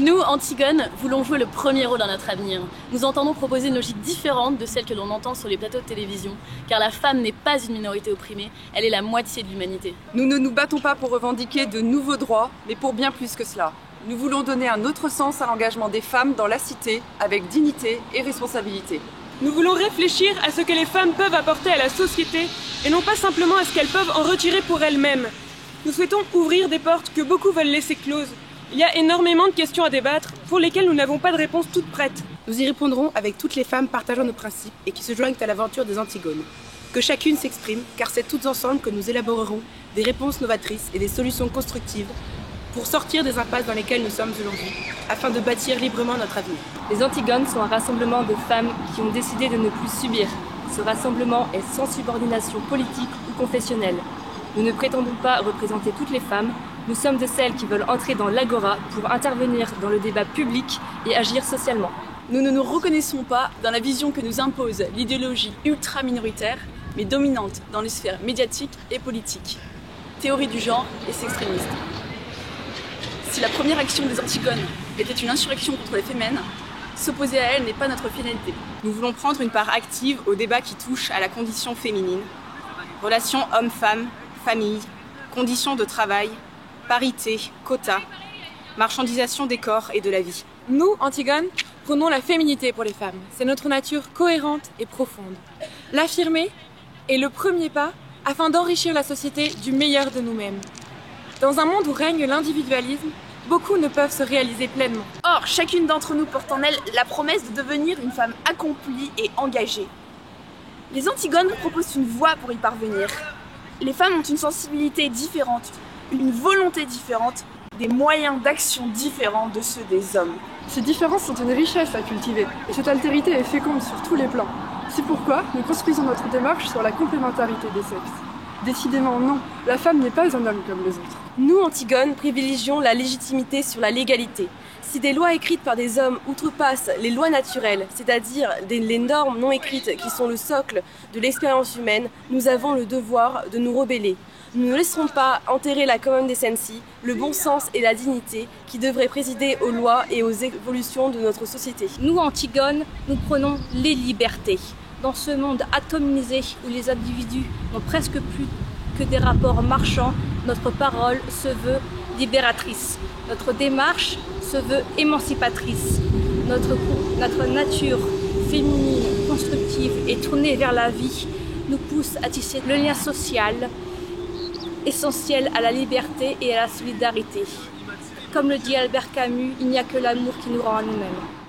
Nous, Antigone, voulons jouer le premier rôle dans notre avenir. Nous entendons proposer une logique différente de celle que l'on entend sur les plateaux de télévision, car la femme n'est pas une minorité opprimée, elle est la moitié de l'humanité. Nous ne nous battons pas pour revendiquer de nouveaux droits, mais pour bien plus que cela. Nous voulons donner un autre sens à l'engagement des femmes dans la cité, avec dignité et responsabilité. Nous voulons réfléchir à ce que les femmes peuvent apporter à la société et non pas simplement à ce qu'elles peuvent en retirer pour elles-mêmes. Nous souhaitons ouvrir des portes que beaucoup veulent laisser closes. Il y a énormément de questions à débattre pour lesquelles nous n'avons pas de réponse toute prête. Nous y répondrons avec toutes les femmes partageant nos principes et qui se joignent à l'aventure des Antigones. Que chacune s'exprime, car c'est toutes ensemble que nous élaborerons des réponses novatrices et des solutions constructives pour sortir des impasses dans lesquelles nous sommes aujourd'hui, afin de bâtir librement notre avenir. Les Antigones sont un rassemblement de femmes qui ont décidé de ne plus subir. Ce rassemblement est sans subordination politique ou confessionnelle. Nous ne prétendons pas représenter toutes les femmes, nous sommes de celles qui veulent entrer dans l'agora pour intervenir dans le débat public et agir socialement. Nous ne nous reconnaissons pas dans la vision que nous impose l'idéologie ultra-minoritaire, mais dominante dans les sphères médiatiques et politiques. Théorie du genre et sextrémiste. Si la première action des Antigones était une insurrection contre les fémènes, s'opposer à elle n'est pas notre finalité. Nous voulons prendre une part active au débat qui touche à la condition féminine, relations hommes-femmes, famille, conditions de travail, parité, quotas, marchandisation des corps et de la vie. Nous, Antigone, prenons la féminité pour les femmes. C'est notre nature cohérente et profonde. L'affirmer est le premier pas afin d'enrichir la société du meilleur de nous-mêmes. Dans un monde où règne l'individualisme, beaucoup ne peuvent se réaliser pleinement. Or, chacune d'entre nous porte en elle la promesse de devenir une femme accomplie et engagée. Les Antigones proposent une voie pour y parvenir. Les femmes ont une sensibilité différente, une volonté différente, des moyens d'action différents de ceux des hommes. Ces différences sont une richesse à cultiver, et cette altérité est féconde sur tous les plans. C'est pourquoi nous construisons notre démarche sur la complémentarité des sexes. Décidément non, la femme n'est pas un homme comme les autres. Nous, Antigone, privilégions la légitimité sur la légalité. Si des lois écrites par des hommes outrepassent les lois naturelles, c'est-à-dire les normes non écrites qui sont le socle de l'expérience humaine, nous avons le devoir de nous rebeller. Nous ne laisserons pas enterrer la common decency, le bon sens et la dignité qui devraient présider aux lois et aux évolutions de notre société. Nous, Antigone, nous prenons les libertés. Dans ce monde atomisé où les individus n'ont presque plus que des rapports marchands, notre parole se veut libératrice. Notre démarche se veut émancipatrice. Notre nature féminine, constructive et tournée vers la vie nous pousse à tisser le lien social essentiel à la liberté et à la solidarité. Comme le dit Albert Camus, il n'y a que l'amour qui nous rend à nous-mêmes.